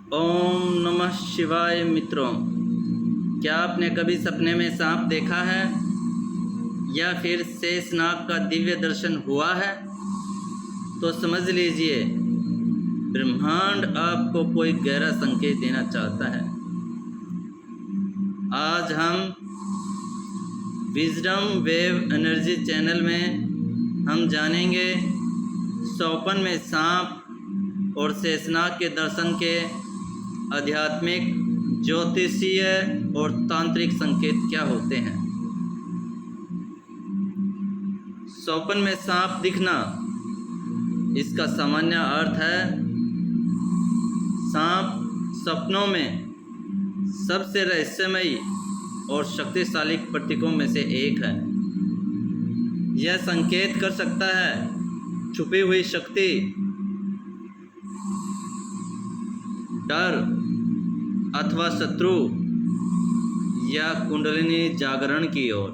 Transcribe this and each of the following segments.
ओम नमः शिवाय। मित्रों, क्या आपने कभी सपने में सांप देखा है या फिर शेषनाग का दिव्य दर्शन हुआ है? तो समझ लीजिए, ब्रह्मांड आपको कोई गहरा संकेत देना चाहता है। आज हम विजडम वेव एनर्जी चैनल में हम जानेंगे सौपन में सांप और शेषनाग के दर्शन के आध्यात्मिक, ज्योतिषीय और तांत्रिक संकेत क्या होते हैं। सौपन में सांप दिखना, इसका सामान्य अर्थ है सांप सपनों में सबसे रहस्यमयी और शक्तिशाली प्रतीकों में से एक है। यह संकेत कर सकता है छुपी हुई शक्ति, डर अथवा शत्रु या कुंडलिनी जागरण की ओर।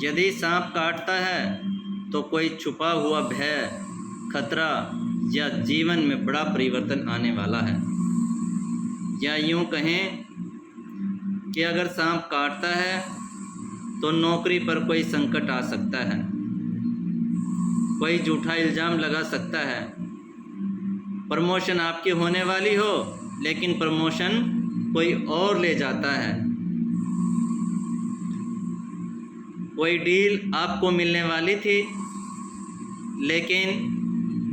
यदि सांप काटता है तो कोई छुपा हुआ भय, खतरा या जीवन में बड़ा परिवर्तन आने वाला है। या यूं कहें कि अगर सांप काटता है तो नौकरी पर कोई संकट आ सकता है, कोई झूठा इल्ज़ाम लगा सकता है, प्रमोशन आपकी होने वाली हो लेकिन प्रमोशन कोई और ले जाता है, कोई डील आपको मिलने वाली थी लेकिन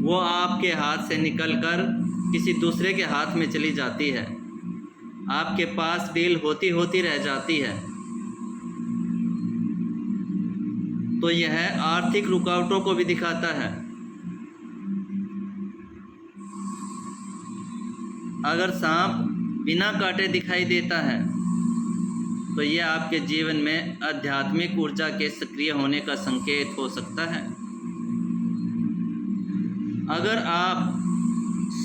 वो आपके हाथ से निकलकर किसी दूसरे के हाथ में चली जाती है, आपके पास डील होती होती रह जाती है। तो यह आर्थिक रुकावटों को भी दिखाता है। अगर सांप बिना काटे दिखाई देता है तो यह आपके जीवन में आध्यात्मिक ऊर्जा के सक्रिय होने का संकेत हो सकता है। अगर आप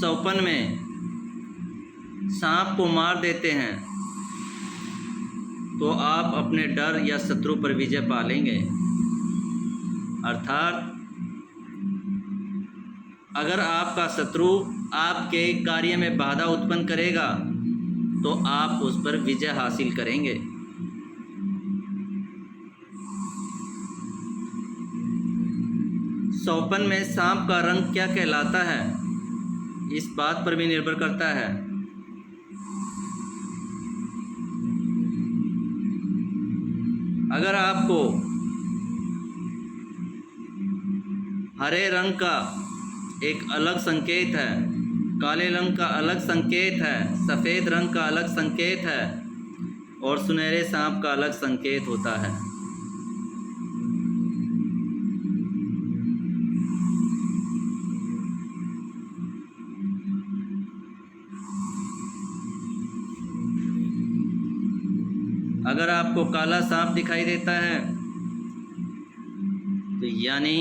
सौपन में सांप को मार देते हैं तो आप अपने डर या शत्रु पर विजय पा लेंगे। अर्थात अगर आपका शत्रु आपके कार्य में बाधा उत्पन्न करेगा तो आप उस पर विजय हासिल करेंगे। सौपन में सांप का रंग क्या कहलाता है, इस बात पर भी निर्भर करता है। अगर आपको हरे रंग का एक अलग संकेत है, काले रंग का अलग संकेत है, सफ़ेद रंग का अलग संकेत है और सुनहरे सांप का अलग संकेत होता है। अगर आपको काला सांप दिखाई देता है तो यानी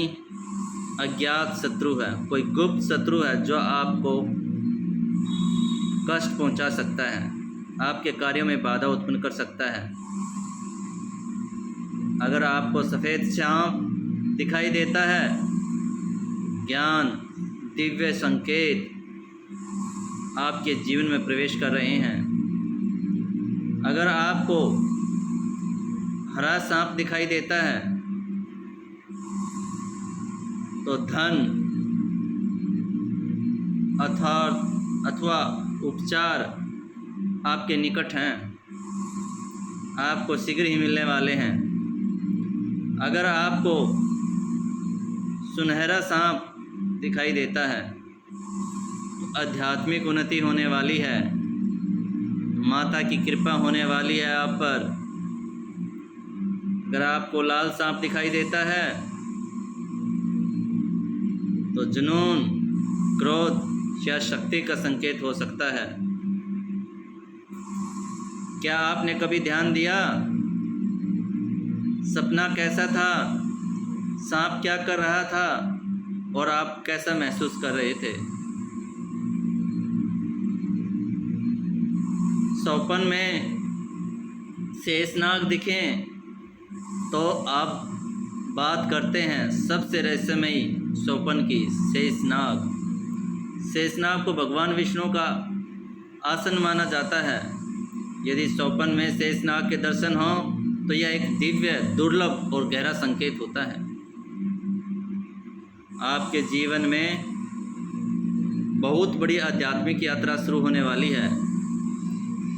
अज्ञात शत्रु है, कोई गुप्त शत्रु है जो आपको कष्ट पहुंचा सकता है, आपके कार्यों में बाधा उत्पन्न कर सकता है। अगर आपको सफ़ेद सांप दिखाई देता है, ज्ञान, दिव्य संकेत आपके जीवन में प्रवेश कर रहे हैं। अगर आपको हरा सांप दिखाई देता है तो धन अथवा उपचार आपके निकट हैं, आपको शीघ्र ही मिलने वाले हैं। अगर आपको सुनहरा सांप दिखाई देता है तो आध्यात्मिक उन्नति होने वाली है, माता की कृपा होने वाली है आप पर। अगर आपको लाल सांप दिखाई देता है तो जुनून, क्रोध या शक्ति का संकेत हो सकता है। क्या आपने कभी ध्यान दिया सपना कैसा था, सांप क्या कर रहा था और आप कैसा महसूस कर रहे थे? सौपन में शेषनाग दिखें तो आप बात करते हैं सबसे रहस्यमयी स्वप्न की। शेषनाग। शेषनाग को भगवान विष्णु का आसन माना जाता है। यदि स्वप्न में शेषनाग के दर्शन हो तो यह एक दिव्य, दुर्लभ और गहरा संकेत होता है। आपके जीवन में बहुत बड़ी आध्यात्मिक यात्रा शुरू होने वाली है।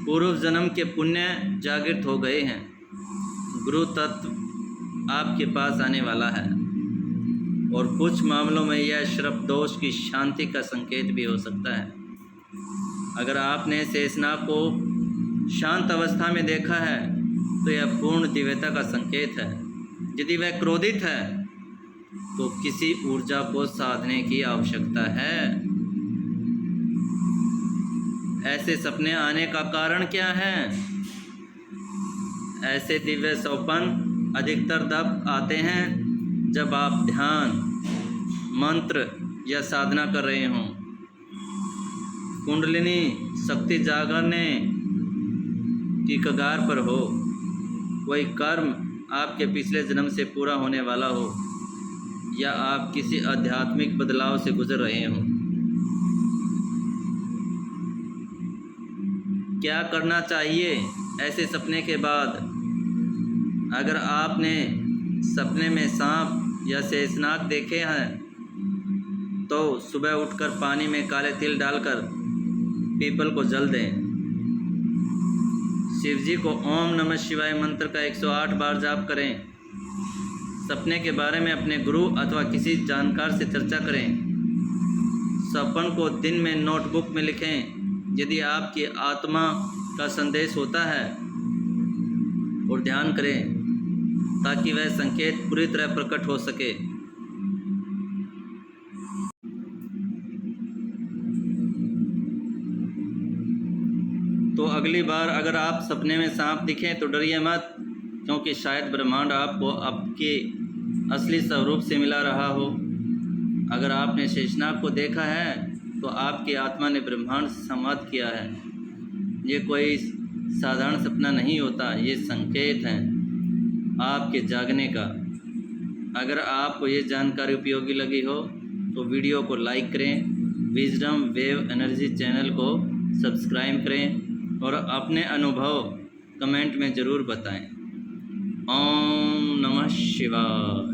पूर्व जन्म के पुण्य जागृत हो गए हैं। गुरु तत्व आपके पास आने वाला है और कुछ मामलों में यह श्रप दोष की शांति का संकेत भी हो सकता है। अगर आपने शेषनाग को शांत अवस्था में देखा है तो यह पूर्ण दिव्यता का संकेत है। यदि वह क्रोधित है तो किसी ऊर्जा को साधने की आवश्यकता है। ऐसे सपने आने का कारण क्या है? ऐसे दिव्य स्वप्न अधिकतर तब आते हैं जब आप ध्यान, मंत्र या साधना कर रहे हों। कुंडलिनी शक्ति जागरने की कगार पर हो, कोई कर्म आपके पिछले जन्म से पूरा होने वाला हो या आप किसी आध्यात्मिक बदलाव से गुजर रहे हों। क्या करना चाहिए ऐसे सपने के बाद? अगर आपने सपने में सांप या शेषनाग देखे हैं तो सुबह उठकर पानी में काले तिल डालकर पीपल को जल दें। शिव जी को ओम नमः शिवाय मंत्र का 108 बार जाप करें। सपने के बारे में अपने गुरु अथवा किसी जानकार से चर्चा करें। सपन को दिन में नोटबुक में लिखें यदि आपकी आत्मा का संदेश होता है, और ध्यान करें ताकि वह संकेत पूरी तरह प्रकट हो सके। तो अगली बार अगर आप सपने में सांप दिखें तो डरिए मत, क्योंकि शायद ब्रह्मांड आपको आपके असली स्वरूप से मिला रहा हो। अगर आपने शेषनाग को देखा है तो आपकी आत्मा ने ब्रह्मांड से संवाद किया है। ये कोई साधारण सपना नहीं होता, ये संकेत हैं आपके जागने का। अगर आपको ये जानकारी उपयोगी लगी हो तो वीडियो को लाइक करें, विजडम वेव एनर्जी चैनल को सब्सक्राइब करें और अपने अनुभव कमेंट में ज़रूर बताएं। ओम नमः शिवाय।